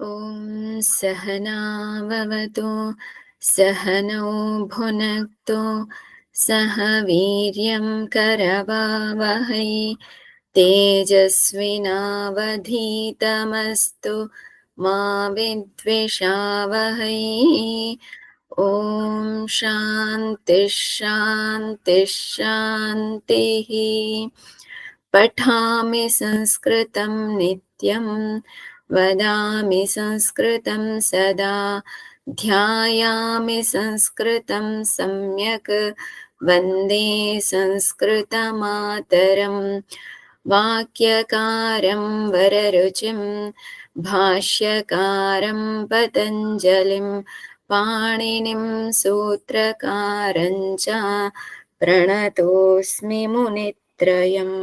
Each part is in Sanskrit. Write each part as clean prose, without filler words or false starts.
ॐ सहनाववतु सहनौ भुनक्तु सह वीर्यं करवावहै तेजस्विनावधीतमस्तु मा विद्विषावहै ॐ शान्तिः शान्तिः शान्तिः पठामि संस्कृतं नित्यं वदामि संस्कृतं सदा ध्यायामि संस्कृतं सम्यक् वन्दे संस्कृतमातरं वाक्यकारं वररुचिं भाष्यकारं पतञ्जलिं पाणिनिं सूत्रकारं च प्रणतोऽस्मि मुनित्रयम्।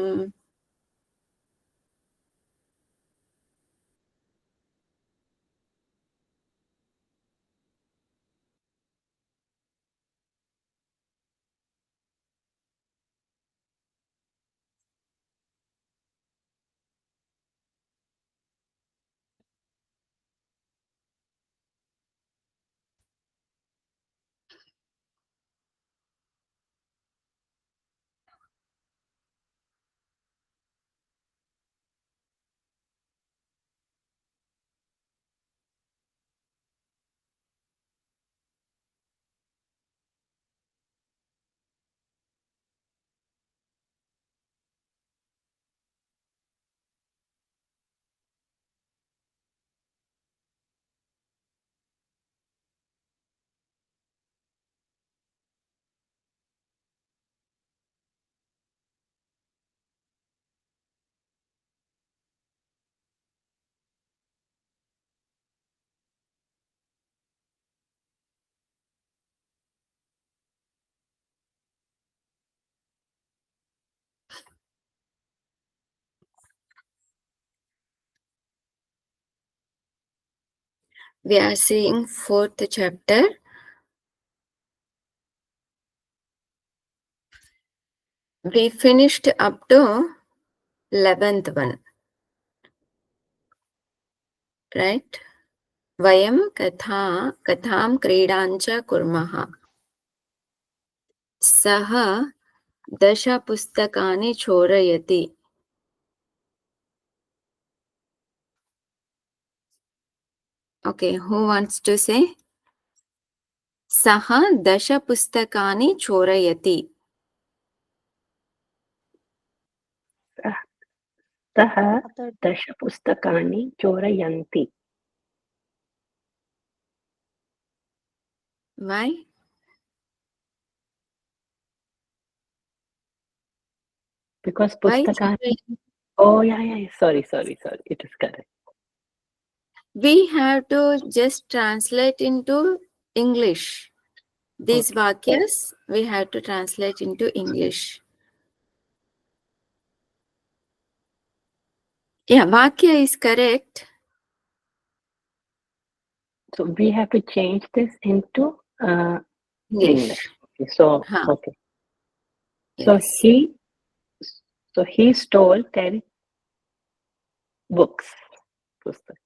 We are seeing fourth chapter. We finished up to 11th one, right? Vayam katham क्रीडाञ्च कुर्मः. सः 10 पुस्तकानि चोरयति. Okay, who wants to say? सः 10 पुस्तकानि चोरयति. सः 10 पुस्तकानि चोरयन्ति. Why? Because Why? pustakani. Oh yeah. Sorry. It is correct. We have to just translate into English. These vakyas we have to translate into English. Yeah, vakya is correct. So we have to change this into English. Okay, so okay. Yes. So he stole 10 books. Pustak.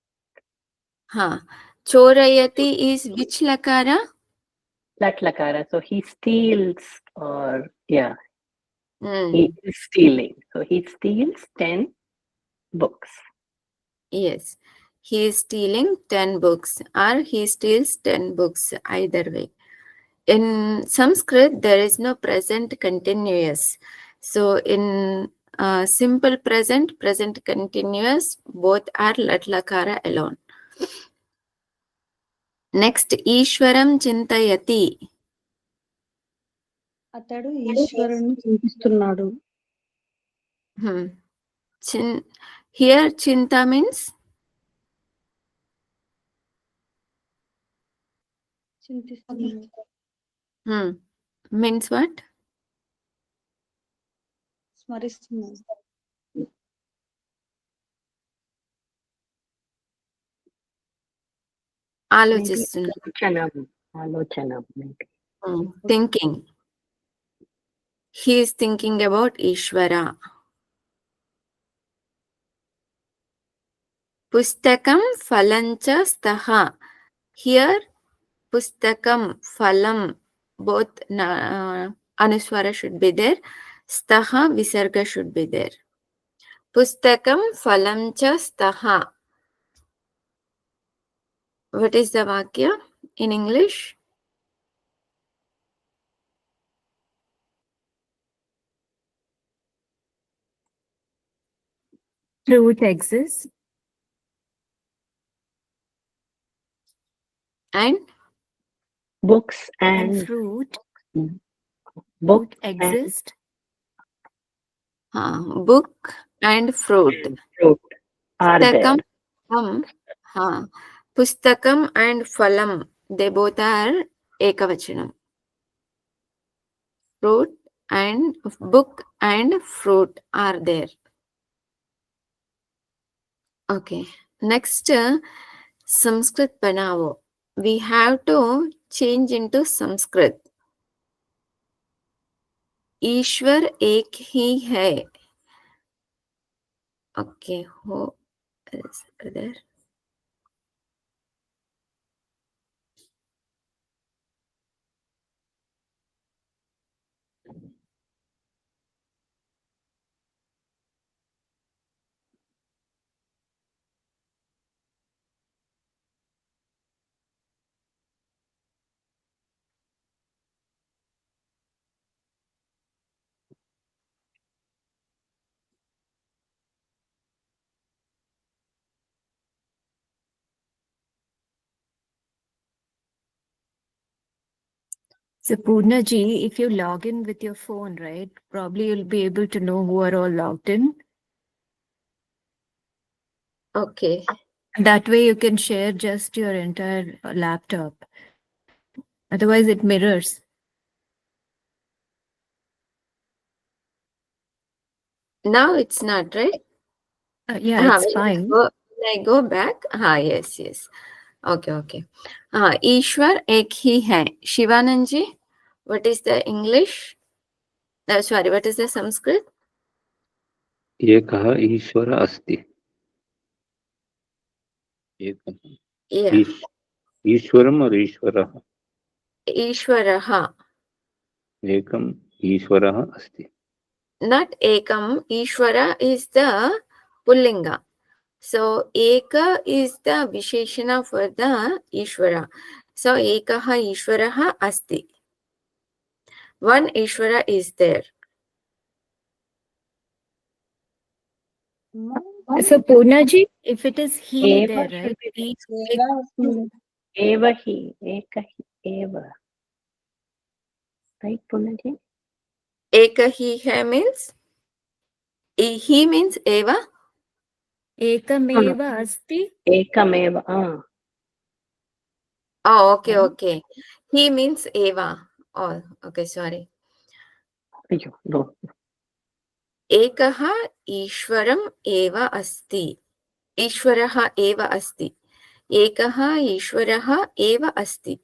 Chorayati is which lakara? Lat lakara. So he steals, or yeah, he is stealing. So he steals 10 books. Yes, he is stealing 10 books, or he steals 10 books, either way. In Sanskrit, there is no present continuous. So in simple present, present continuous, both are lat lakara alone. Next, Ishwaram chintayati. అతడు ఈశ్వరుని చింతిస్తున్నాడు. Here chinta means చింతిస్తున్నాడు. Means what? స్మరిస్తున్నాడు. ఆలోచిస్తున్నాడు. ఆలోచన. Thinking. He is thinking about Ishvara. Pustakam phalancha staha. Here pustakam, phalam, both anuswara should be there. Staha, visarga should be there. Pustakam phalam cha staha. What is the vakya in English? Fruit exists. And Books And and fruit book exist. book and fruit. and fruit are Pustakam, there. Pustakam and phalam, they both are ekavachanam. Fruit and book and fruit are there. Okay, next Sanskrit Banavo. We have to change into Sanskrit. ईश्वर एक ही है. Okay, who is there? So Purna ji, if you log in with your phone, right, probably you'll be able to know who are all logged in. Okay. That way you can share just your entire laptop. Otherwise it mirrors. Now it's not, right? Yeah, it's when fine. When I go back. Yes, yes. Okay. Ishwar ek hi hai. Shivanand ji, what is the English? Sorry, what is the Sanskrit? एकः ईश्वर अस्ति. एकः Yeah. ईश्वरम् और ईश्वरः. Ishwaraha. एकम् ईश्वरः अस्ति. Not ekam. Ishwara is the Pullinga. So eka is the Visheshana for the Ishwara. So ekaha Ishwaraha asti. One Ishwara is there. So Purna ji, if it is he Eva there, should right? be He- Eva he, eka he, eva. Right, Punaji? Eka hi hai means he means eva. Ekameva asti. Ekameva. Oh, okay, Right. okay. He means eva. Oh, okay, sorry. Ayyo, no. Ekaha Ishwaram eva asti. Ishwaraha eva asti. Ekaha Ishwaraha eva asti.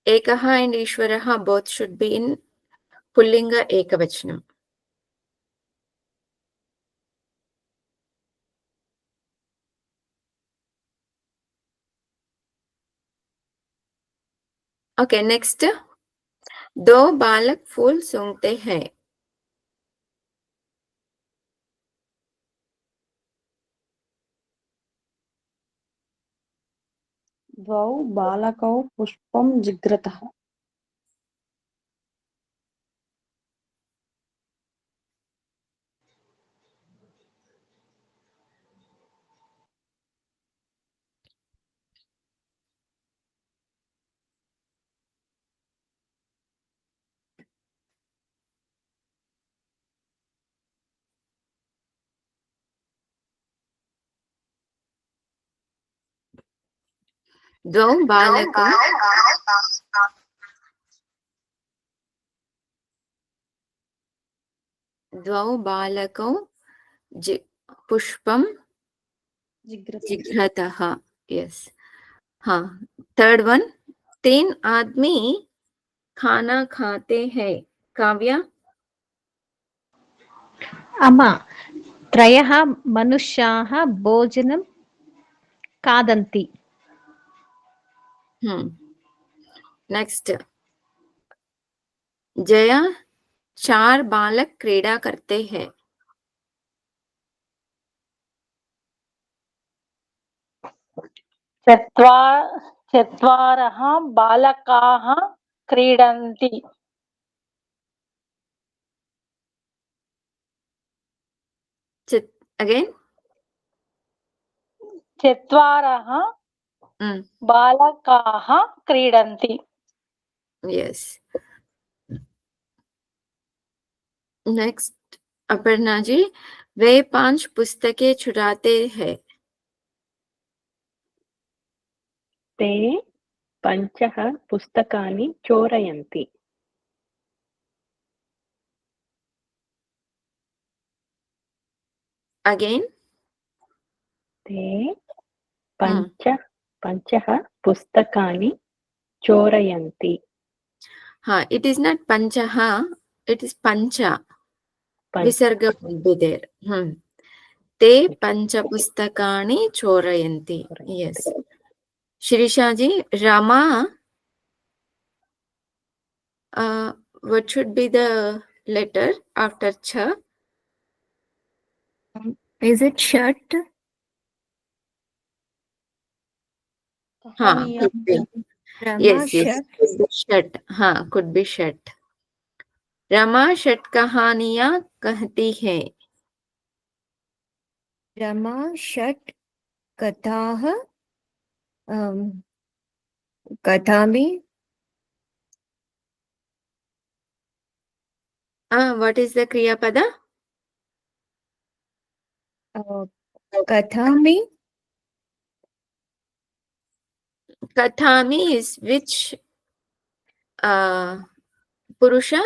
Ekaha and Ishwaraha both should be in Pullinga Ekavachanam. Okay, next. दो बालक फूल सूंघते हैं. द्वौ बालकौ पुष्पं जिघ्रतः. द्वौ बालकौ पुष्पं जिघ्रतः. Yes. Third one. 3 आदमी खाना खाते हैं. Kavya? Amma, त्रयः मनुष्याः भोजनं खादन्ति. नेक्स्ट जया 4 बालक क्रीड़ा करते हैं. चत्वारः बालकाः क्रीडन्ति. Again. चत्वारः बालकाः क्रीडन्ति. Yes. नेक्स्ट अपर्णा जी, वे 5 पुस्तकें चुराते हैं. ते 5 पुस्तकानि चोरयन्ति. Again. ते 5 पुस्तकानि चोरयन्ति. हाँ, it is not panchaha, it is pancha. Visarga will be there. ते 5 पुस्तकानि चोरयन्ति. Yes. Shirisha ji, Rama, what should be the letter after cha? Is it Shat? हाँ, could be. Rama Yes, Shat. Shat. हाँ, could be Shat. रमा 6 कहानियां कहती है. Rama Shat Katah Kathami. What is the kriya pada? Kathami. Kathami is which purusha?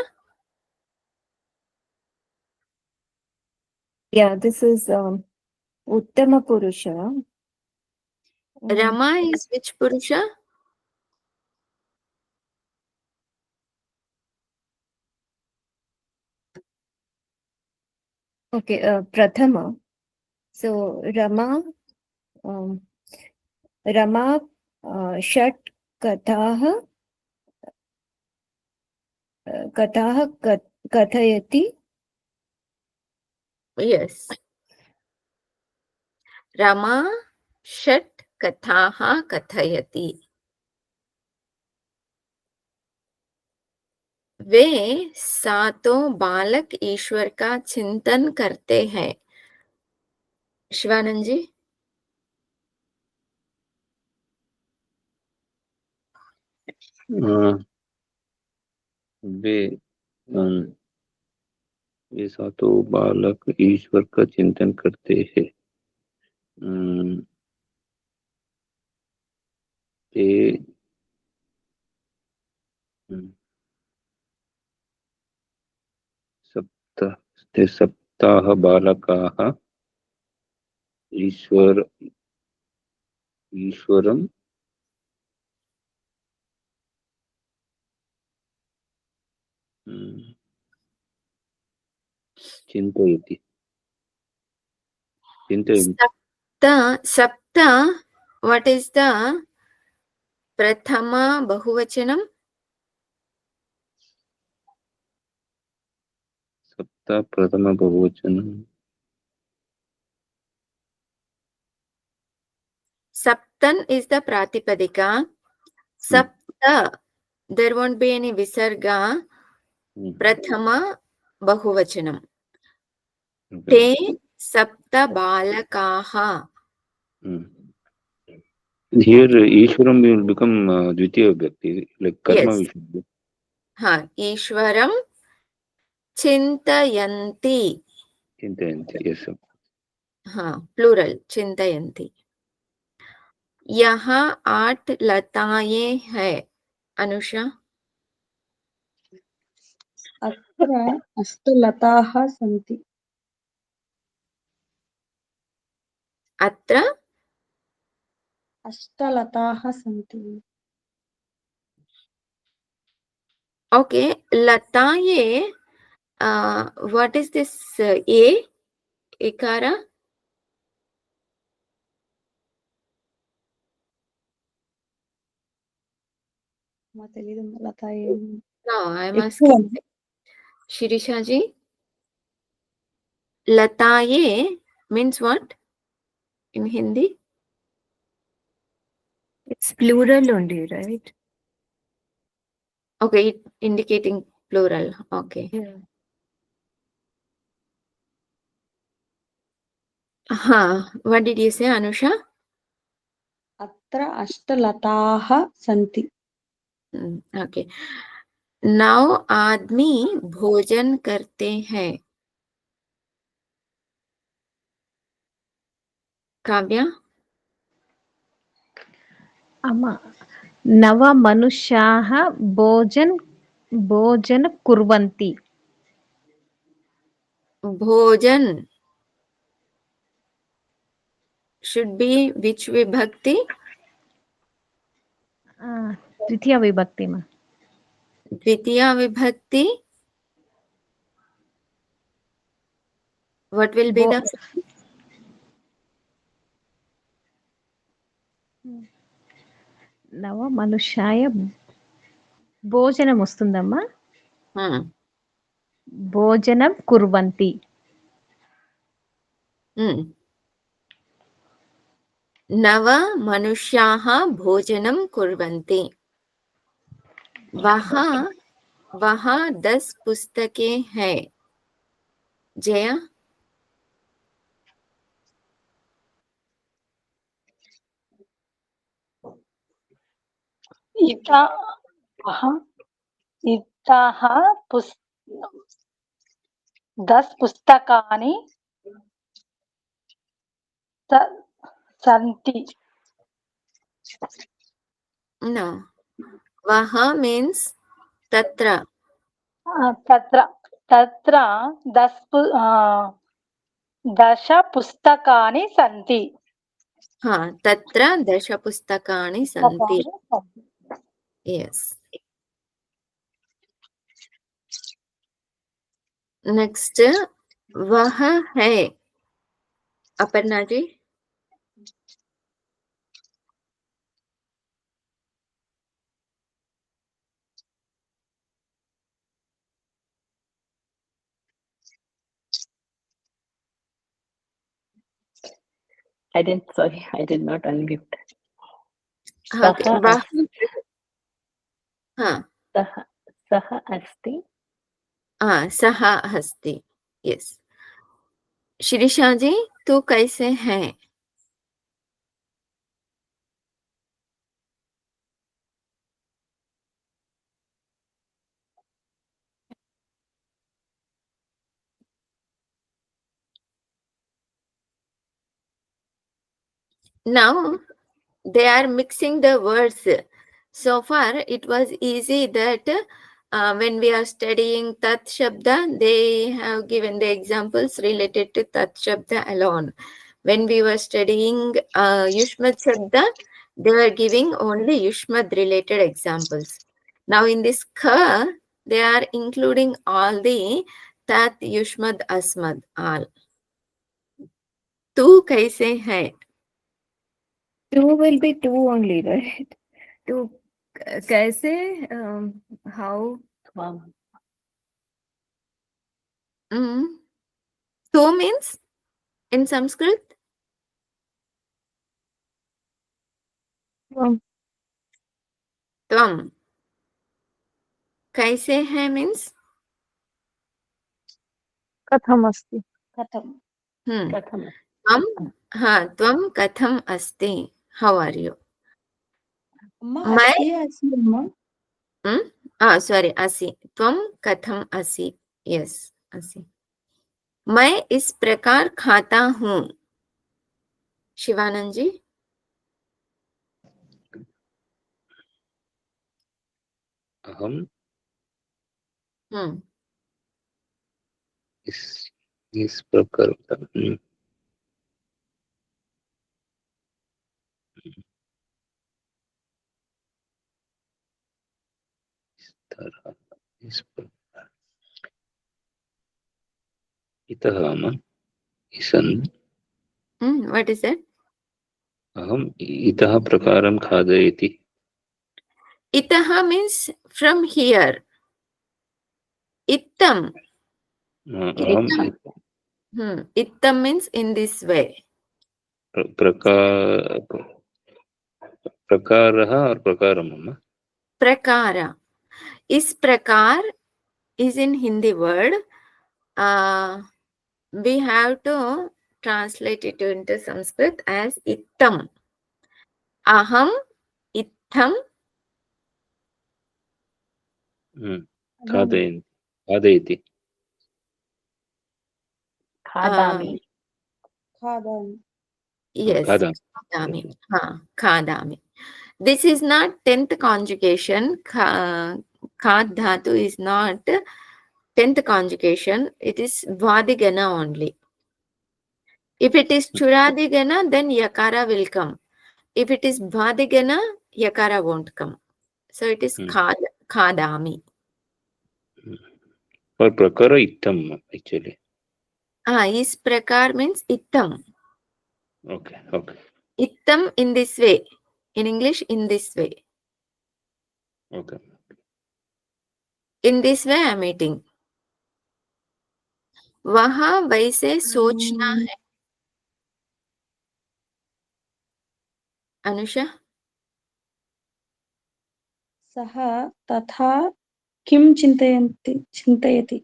Yeah, this is Uttama Purusha. Rama is which purusha? Okay, Prathama. So Rama Shat Katah Kathayati. Yes. Rama 6 कथाः कथयति. वे 7 बालक ईश्वर का चिंतन करते हैं. शिवानंद जी. वे 7 बालक ईश्वर का चिंतन करते हैं. ते सप्ताह बालकाः ईश्वरं चिन्तयति. सप्त, what is the prathama bahuvachanam? सप्त प्रथम बहुवचनम. Saptan is the pratipadika. Sapta, there won't be any visarga. Prathama bahuvachanam. Te sapta balakaha. Here Ishwaram will become Dvitiya Vyakti, like karma. Yes. हाँ, ईश्वरम चिंतयन्ति. चिंतयन्ति, yes. हाँ, प्लूरल चिंतयन्ति. यहाँ 8 लताएं हैं. अनुषा. अत्र 8 लताः सन्ति. अत्र 8 लताः सन्ति. Okay, lataye. What is this? A ikara? తెలీదు లత ఏం No, I'm ఎక్కువ asking Shirisha ji. Lataye means what in Hindi? It's plural only, right? Okay, indicating plural. Okay. Yeah. What did you say, Anusha? అత్ర అష్టలతాः సంతి Okay. Now आदमी भोजन करते हैं. काव्या? अम्मा नव मनुष्याः भोजन कुर्वन्ति भोजन should be which vibhakti? द्वितीया विभक्ति मा Dvitiya vibhakti. What will be Bo- the నవ మనుష్యాయ భోజనం వస్తుందమ్మా Hmm. భోజనం కుర్వంతి नव मनुष्याः भोजनं कुर्वन्ति. वहाँ 10 पुस्तकें हैं. जया? इतः 10 पुस्तकानि सन्ति. No. वहाँ means तत्र. तत्र 10 पुस्तकानि सन्ति. तत्र 10 पुस्तकानि सन्ति. Yes. Next, वह है. Aparna ji? I did not unmute. Okay. सः अस्ति. सः अस्ति. Yes. शिरीषा जी, तू कैसे है? Now they are mixing the words. So far it was easy that when we are studying tat shabda, they have given the examples related to tat shabda alone. When we were studying yushmad shabda, they were giving only yushmad related examples. Now in this kha, they are including all the tat, yushmad, asmad, all. Tu kaise hai? Two will be two only, right? Two. कैसे? How? Tu means in Sanskrit? Tvam. कैसे है means? कथम् अस्ति कथम् कथम्? त्वं कथम् अस्ति? How are you? अम्मा मैं अस्ति अस्ति अम्मा sorry, असि. त्वं कथम् असि? Yes, असि. मैं इस प्रकार खाता हूँ. शिवानंद जी? अहम इस प्रकार इस प्रकार इतः इसन् What is it? अहम् इतः प्रकारं खादयति. Itaha means from here. Ittam. अहम् Ittam means in this way. प्रकारः और प्रकारम् अम्मा. Prakara. Is prakar is in Hindi word. We have to translate it into Sanskrit as ittam. Aham, ittam. खादयति. खादामि. खादामि. Yes, खादामि. khadami. Khadami. This is not 10th conjugation. Khad dhatu is not 10th conjugation. It is vadigana only. If it is churadigana, then yakara will come. If it is vadigana, yakara won't come. So it is khadami. For prakara ittam actually. Is prakar means ittam. Okay. Ittam in this way. In English, in this way. Okay. In this way, I am eating. वह वैसे सोचना है. अनुषा. सः तथा किं चिन्तयति.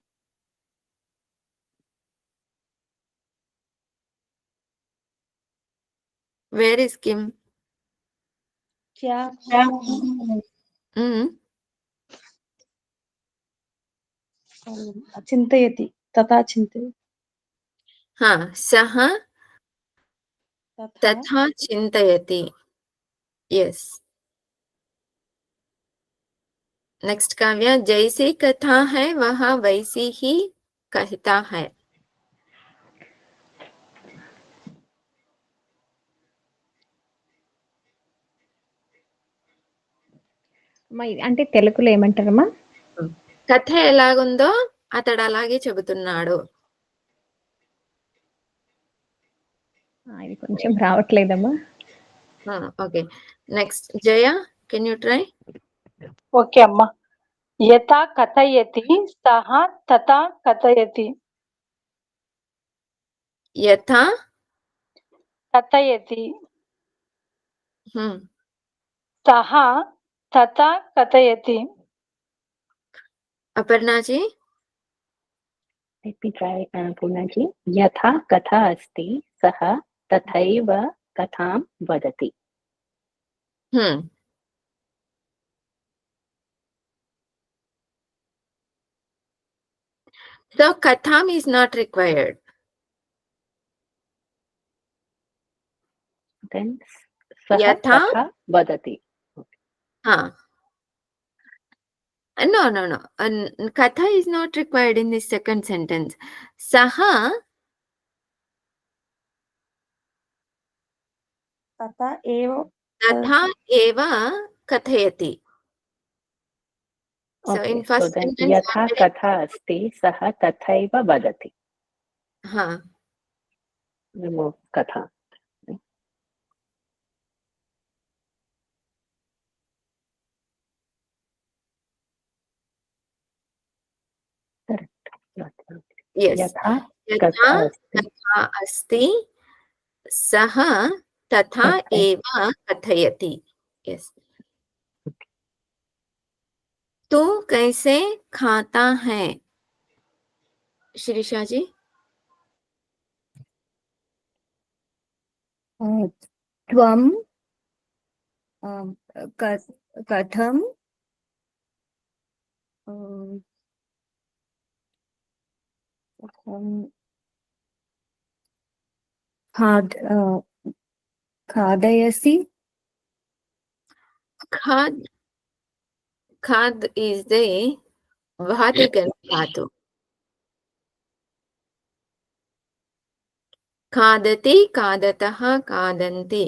Where is Kim? क्या चिन्तयति. तथा चिन्तयति. सः तथा चिन्तयति. Yes. Next काव्या. जैसी कथा है वह वैसी ही कहता है. అంటే తెలుగులో ఏమంటారమ్మా? కథ ఎలాగుందో అతడు అలాగే చెబుతున్నాడు. ఇది కొంచెం రావట్లేదమ్మా. Okay. Next Jaya, can you try? Okay అమ్మా. యథా కథయతి సహ తథా కథయతి. యథా కథయతి సహ తథా కథయతి. అపర్ణా जी. Let me try, Purna ji. Yatha katha asti saha tathaiva katham vadati. So katham is not required. Then saha Yatha tatha vadati. No. Katha is not required in this second sentence. Saha तथा एव kathayati. So Okay, in first so then sentence yatha katha asti saha tathaiva vadati. Remove katha. yes. Yatha Yatha katha asti saha tatha eva kathayati. Yes. तू कैसे खाता है? शिरीषा जी. त्वं कथं खादयसि. Khad is the vadigan dhatu. Khadati, khadataha, khadanti.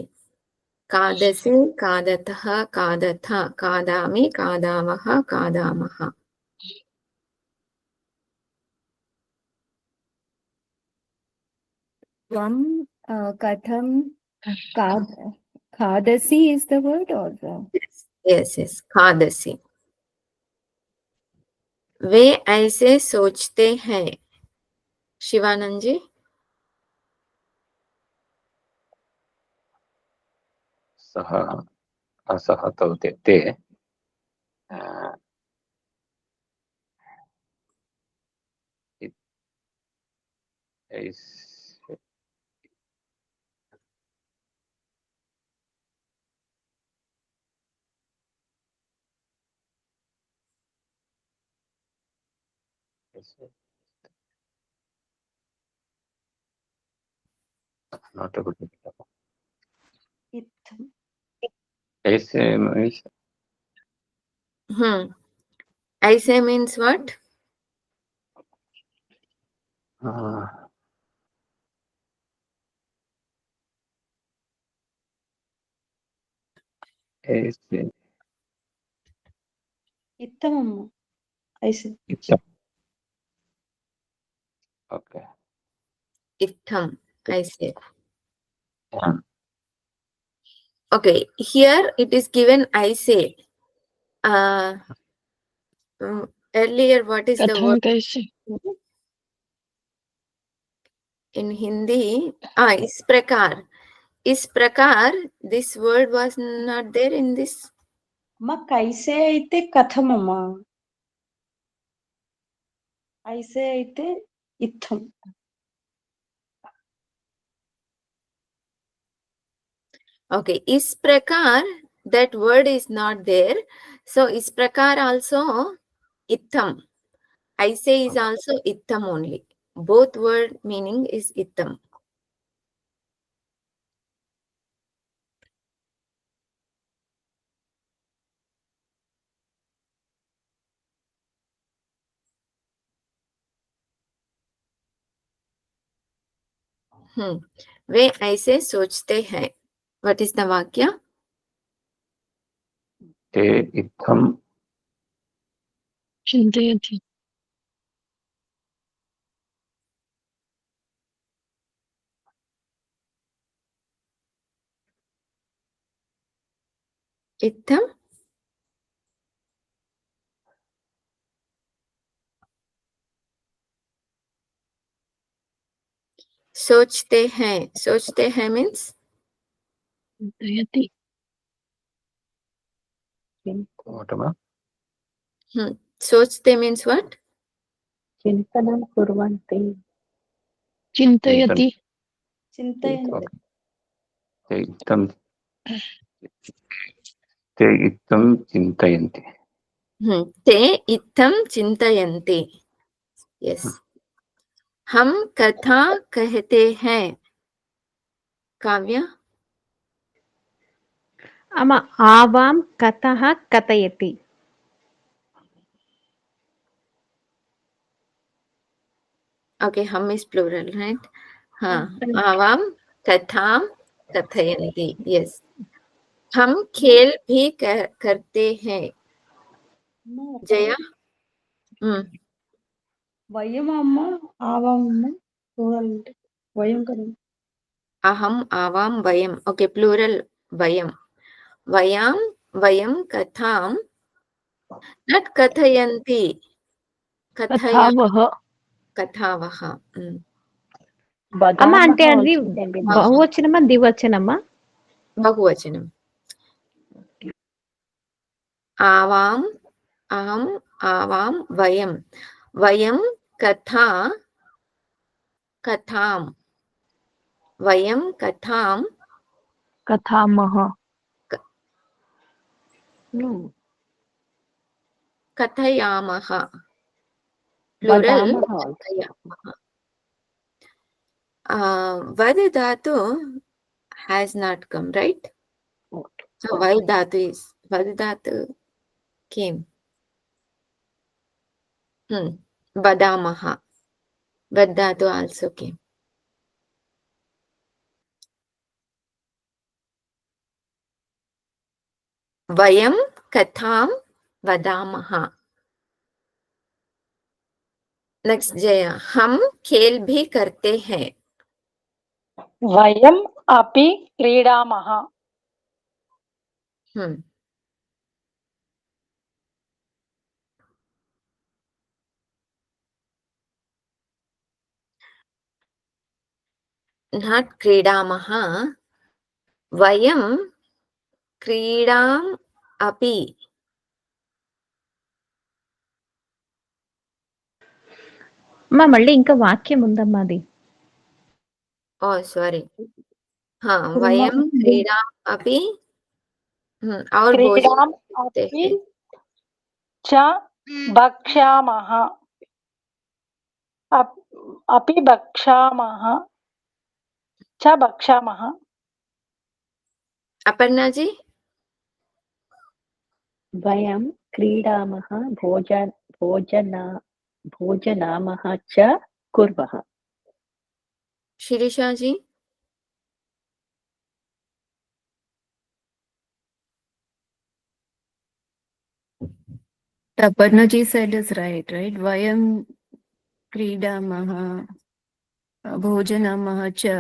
Khadasi, khadataha, khadatha. Khadami, khadavaha, khadamaha. Tvam katham khadasi is the word or yes, खादसी. वे ऐसे सोचते हैं. शिवानंद जी. सः असः तौ ते not a good example. इत्थम् ऐसे means ऐसे means what? ऐसे इत्थमम् ऐसे okay. Itham, ऐसे. Okay, here it is given ऐसे. Earlier, what is the word? कैसे In Hindi, इस प्रकार. इस प्रकार, this word was not there in this. अम्मा कैसे అయితే कथमम्मा ऐसे అయితే इत्थम Okay, इस प्रकार, that word is not there. So, इस प्रकार also इत्थम. ऐसे is also इत्थम only. Both word meaning is इत्थम. वे ऐसे सोचते हैं. What is the वाक्य? ते इत्थं चिन्तयति इत्थम. सोचते हैं means चिन्तयति what about सोचते means what? चिन्तनं कुर्वन्ति चिन्तयति चिन्तयन्ति ते इत्थं चिन्तयन्ति. ते इत्थं चिन्तयन्ति. Yes. हम कथा कहते हैं. काव्या. आवां कथः कथयति. Okay, हम is plural, right? हाँ, आवाम कथां कथयन्ति. Yes. हम खेल भी करते हैं. जया. वयम् अम्मा आवाम् प्लूरल् वयं करोमि अहम आवां वयम. Okay, plural वयम. वयम कथां not कथयन्ति. कथावः कथावः. అమ్మ అంటే అది also can be బహువచనమా ద్వివచనమా? बहुवचनम्. आवाम् अहम् आवां वयं कथां वयं कथां कथामः कथयामः. Plural वदामः also. कथयामः. वद धातु has not come, right? Okay. So why vad dhatu came? Vadamaha. Vad dhatu also came. Vayam katham vadamaha. Next Jaya. हम खेल भी करते हैं. वयम् अपि क्रीडामः. Hmm. Not क्रीडामः. वयं क्रीडाम् अपि. అమ్మా మళ్ళీ ఇంకా వాక్యం ఉందమ్మా అది. Oh, sorry. वयं क्रीडाम् अपि. और भोजनं क्रीडाम् करते अपि हैं. च भक्ष्यामः. अपि भक्षामः. च भक्षामः. अपर्णा जी. वयं क्रीडामः, भोजनामः च कुर्वः. Shirisha ji. Aparna ji said is right? Vayam kridamaha bhojanamaha cha.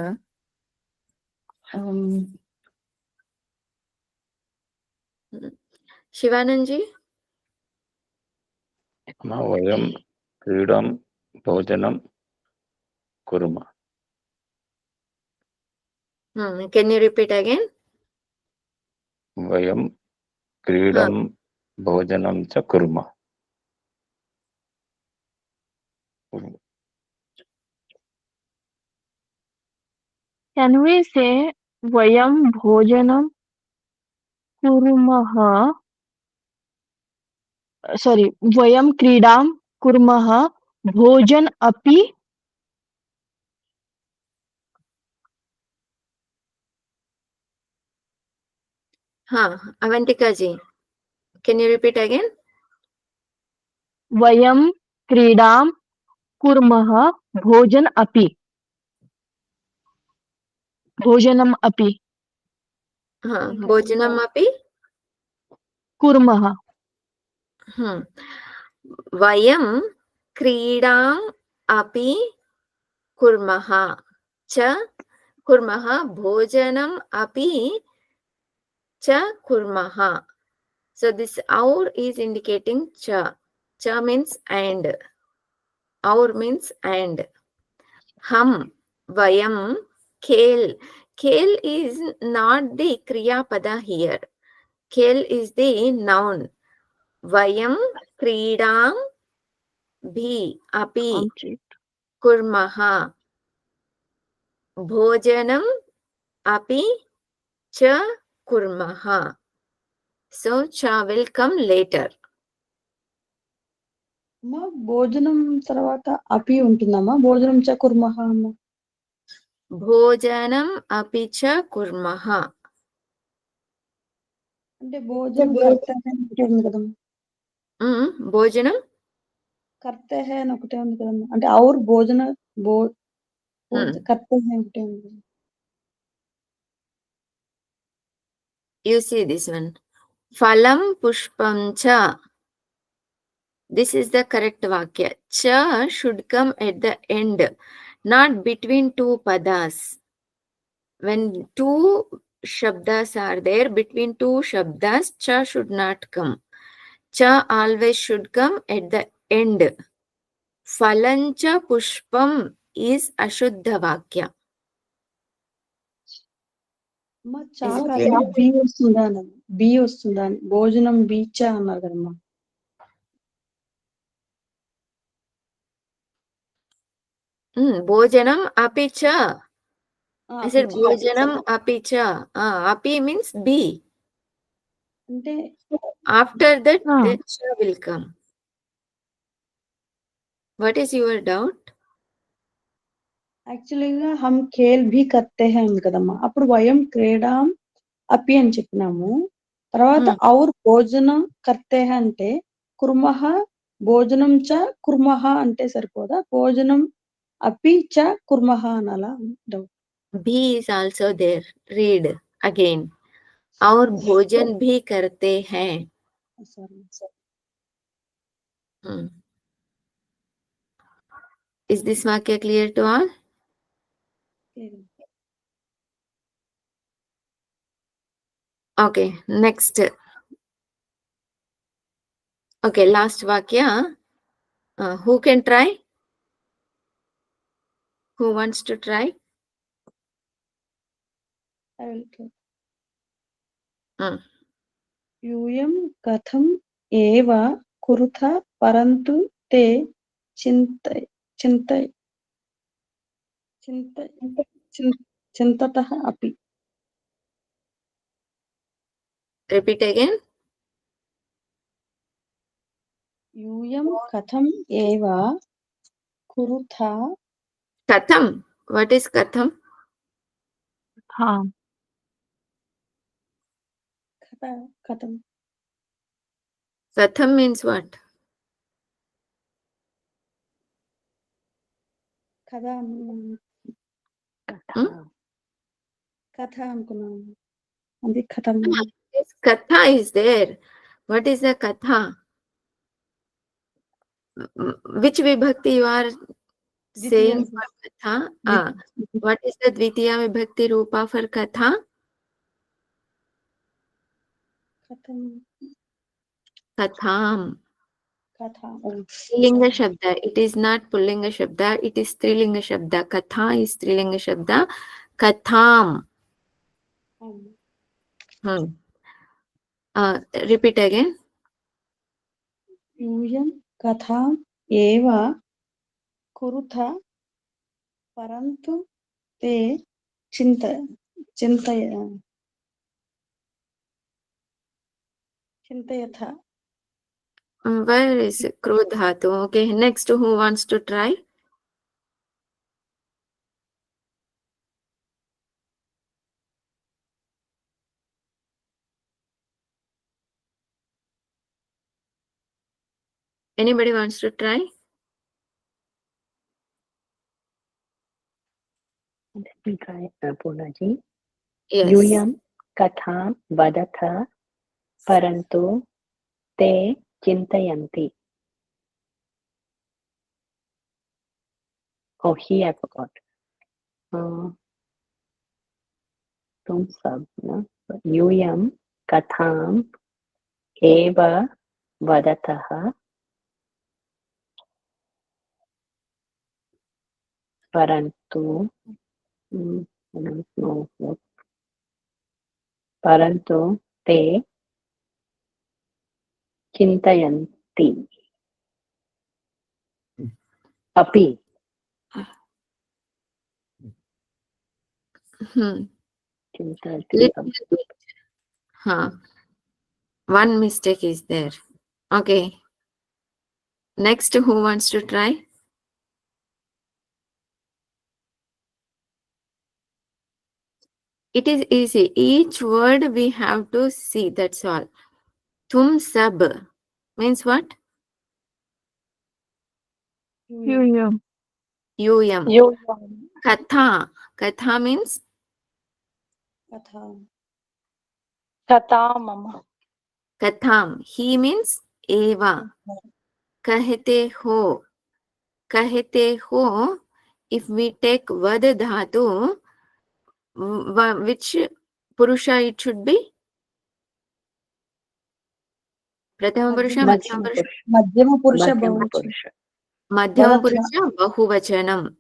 Shivanand जी. वयं क्रीडां भोजनं कुर्मः. Can you repeat again? वयं क्रीडां भोजनं च कुर्मः. Can we say vayam bhojanam kurmaha? Sorry, vayam kridam kurmaha bhojan api. Avantika ji. Can you repeat again? Vayam kridam kurmaha bhojan api. Bhojanam api भोजनम् अपि. kurmaha. वयं क्रीडाम् अपि कुर्मः च कुर्मः भोजनम् अपि च कुर्मः. So this our is indicating cha. Cha means and. Our means and. Hum, vayam, khel. Khel is not the kriya pada here. Khel is the noun. Vayam kridam bhi api kurmaha. Bhojanam api cha kurmaha. So cha will come later. అమ్మా భోజనం తర్వాత అపి ఉంటుందమ్మా భోజనం చ కుర్మహ అమ్మ భోజనం అపి చ కుర్మః. అంటే భోజనం కర్తహ అని ఒకటే ఉంది కదమ్మా భోజనం కర్తహ అని ఒకటే ఉంది కదమ్మా అంటే ఔర్ భోజన కర్తహ అని ఒకటే ఉంది. You see this one. Phalam pushpam cha. This is the correct vakya. Cha should come at the end, not between two padas. When two shabdas are there, between two shabdas, cha should not come. Cha always should come at the end. Phalancha pushpam is ashuddha vakya. అమ్మా చాకాలి బి వస్తుందా బి వస్తుందా భోజనం బీచ అన్నారు కదమ్మా. Bhojanam api cha. I said అపి bhojanam api cha. Api means B. అంటే After that, the cha will come. What is your doubt? యాక్చువల్గా హమ్ ఖేల్ భీ కర్తే హై ఉంది కదమ్మా అప్పుడు వయం క్రీడాం అపి అని చెప్పినాము తర్వాత ఔర్ భోజనం కర్తే హై అంటే కుర్మహ భోజనం చ కుర్మహ అంటే సరిపోదా భోజనం అపి చ కుర్మహ అనాలా doubt. B is also there. Read again. और भोजन भी करते हैं. Is this vakya clear to all? Okay, next. Okay, last vakya. Who can try? Who wants to try? I will try. Hmm. यूयं कथम् एव कुरुथ परन्तु ते चिन्त चिन्त चिन्त चिन्- चिन्ततः अपि. Repeat again. यूयं कथम् एव कुरुथ Katham. What is katham? हाँ कथं Katham means what? कथं Hmm? कथा అనుకున్నాను అది కథం Yes, katha is there. What is the katha? Which vibhakti you are saying for katha? What is the dvitiya vibhakti rupa for katha? కథం Katham. కథ Strilinga shabda. It is not pullinga shabda. It is strilinga shabda. Katha is strilinga shabda. Katham. Repeat again. యూయం కథాం ఏవ కురుథ పరంతు తే చింతయథ. Where is krodhatu? Okay, next, who wants to try? Anybody wants to try? Let me try, Purnaji. Yes. यूयं कथां वदथ परन्तु ते चिन्तयन्ति. Oh, he I forgot. तुम सब ना. यूयं कथाम् एव वदतः परन्तु परन्तु ते चिन्तयन्ति अपि. चिन्तयन्ति Little bit. One mistake is there. Okay. Next, who wants to try? It is easy. Each word we have to see. That's all. Tum sab means what? यूयं Yum. यूयं Katha. Katha means कथां कथा मम katham. He means eva. Kahte ho. Kahte ho. If we take vad dhatu, which purusha it should be? Prathama purusha, madhyama purusha. మధ్యమ పురుష मध्यम బహువచనం. पुरुष. Madhyama Vadata. purusha bahuvachanam.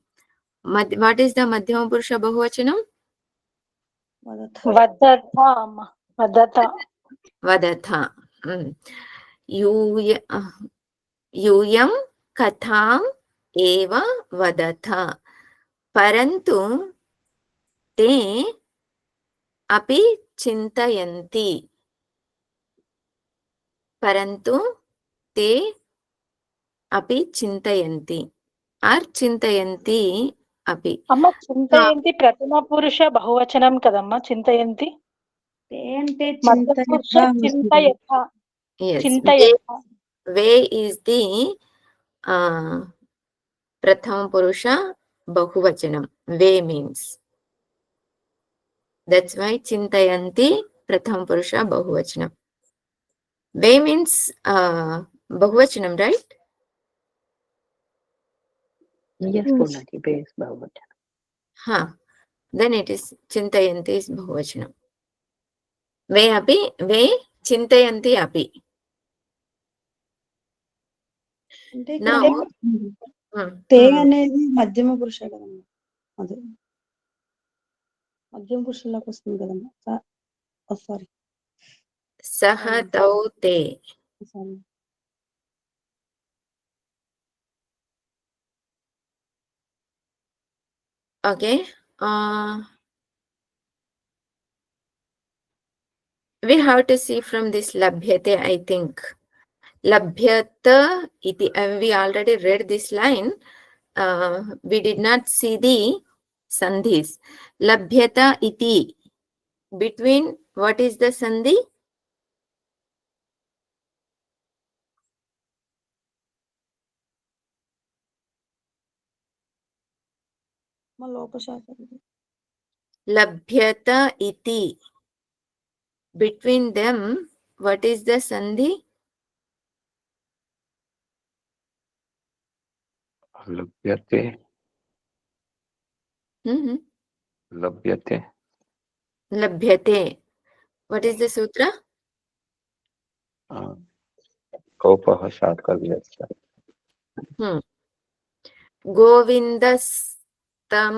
What is the madhyama purusha bahuvachanam? వదథ वदथ Vadatha. Yuyam katham eva vadatha. Parantu te api chintayanti. Parantu te api chintayanti. Or chintayanti api. అమ్మ చింతయంతి ప్రథమ పురుష బహువచనం కదమ్మా చింతయంతి తే అంటే మధ్య పురుష చింతయథ Yes. చింతయథ Ve is the Prathama Purusha Bahuvachanam. Ve means. That's why Chintayanti Prathama Purusha Bahuvachanam. Ve means Bahuvachanam, right? Yes, Purnaji, base Bahuvachanam. Then it is Chintayanti is Bahuvachanam. वे चिन्तयन्ति अपि. అంటే ఇక్కడ Now, తే అనేది మధ్యమ పురుషే కదమ్మా. అదే మధ్యమ పురుషుల్లోకి వస్తుంది కదమ్మా. సారీ सः तौ ते. Sorry Okay. We have to see from this labhyate, I think. Labhyata iti. We already read this line. We did not see the sandhis. Labhyata iti. Between what is the sandhi? మా లోపశాఖ Labhyata iti. Between them, what is the sandhi? लभ्यते Mm-hmm. लभ्यते Labhyate. What is the sutra? कौपः शाकल्यस्य. Govindastam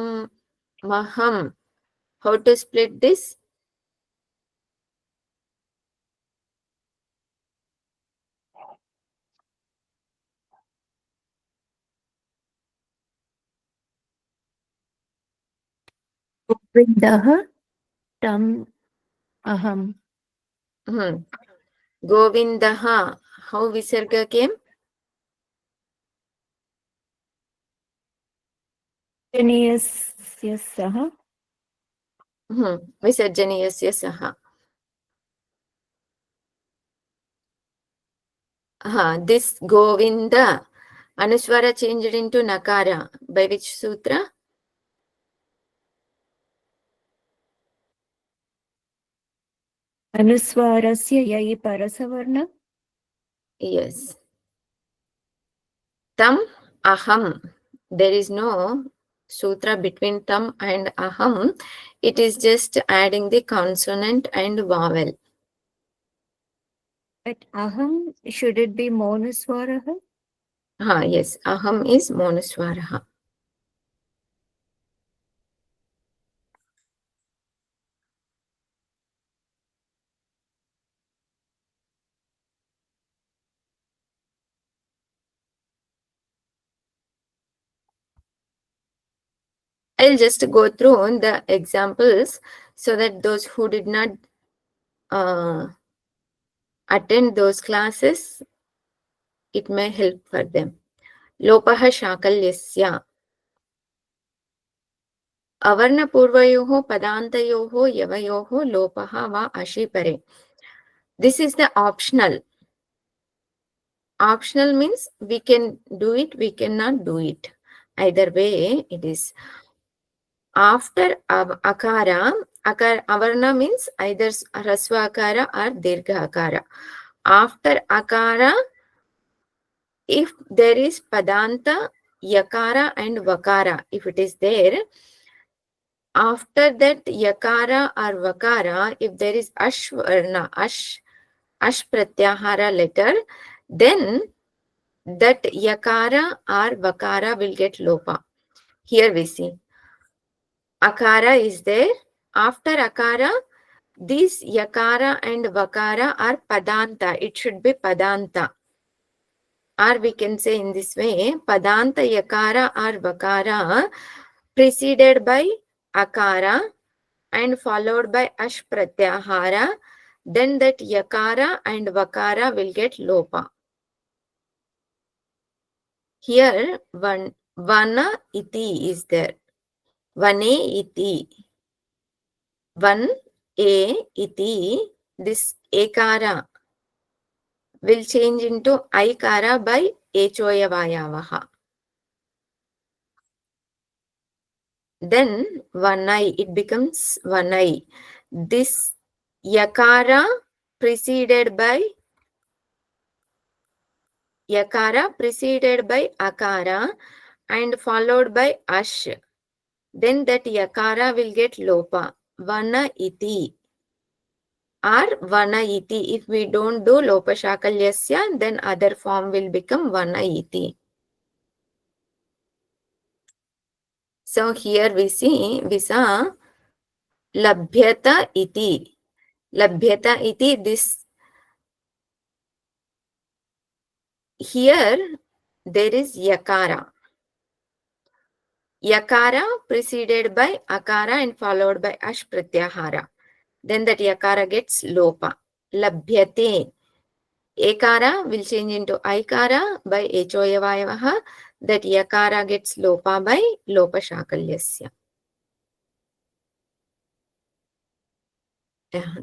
maham. How to split this? Govindah tam aham. Govindaha. How visarga came? Janiyasya saha. Visarjaniyasya saha. This Govinda, Anuswara changed into Nakara. By which sutra? Anuswarasya yai parasavarna. Yes. Tam aham. There is no sutra between tam and aham. It is just adding the consonant and vowel. But aham, should it be monuswaraha? Yes. Aham is monuswaraha. I'll just go through the examples so that those who did not attend those classes, it may help for them. Lopaha shakalyasya. Avarnapurvayoh padantayoh yavayoh lopaha va ashipare. This is the optional. Optional means we can do it, we cannot do it. Either way, it is. After akara, avarna means either rasva akara or dirgha akara. After akara, if there is padanta, yakara and vakara, if it is there, after that yakara or vakara, if there is ashvarna, ash pratyahara letter, then that yakara or vakara will get lopa. Here we see. Akara is there. After akara, this yakara and vakara are padanta. It should be padanta. Or we can say in this way, padanta yakara or vakara preceded by akara and followed by ash pratyahara, then that yakara and vakara will get lopa. Here vana iti is there. Vane iti. Van a iti. This ekara will change into aikara by echoya vayavaha. Then vanai, it becomes vanai. This yakara preceded by akara and followed by ash. Then that yakara will get lopa. Vana iti. or vana iti. If we don't do lopashakalyasya, then other form will become vana iti. So here we saw labhyata iti. Labhyata iti, this here there is yakara. Yakara preceded by akara and followed by ash pratyahara. Then that yakara gets lopa. Labhyate. Ekara will change into aikara by echoyavayavaha. That yakara gets lopa by lopa shakalyasya.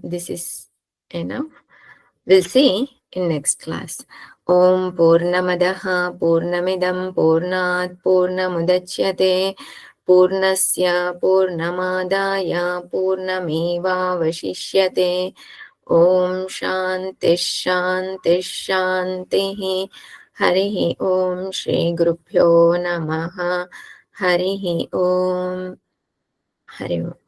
This is enough. We'll see in next class. Om Purnamadaha Purnamidam Purnat Purnamudachyate Purnasya Purnamadaya Purnameva Vashishyate. Om Shanti Shanti Shanti. Harihi Om Shri Gurubhyo Namaha. Harihi Om. Hari Om.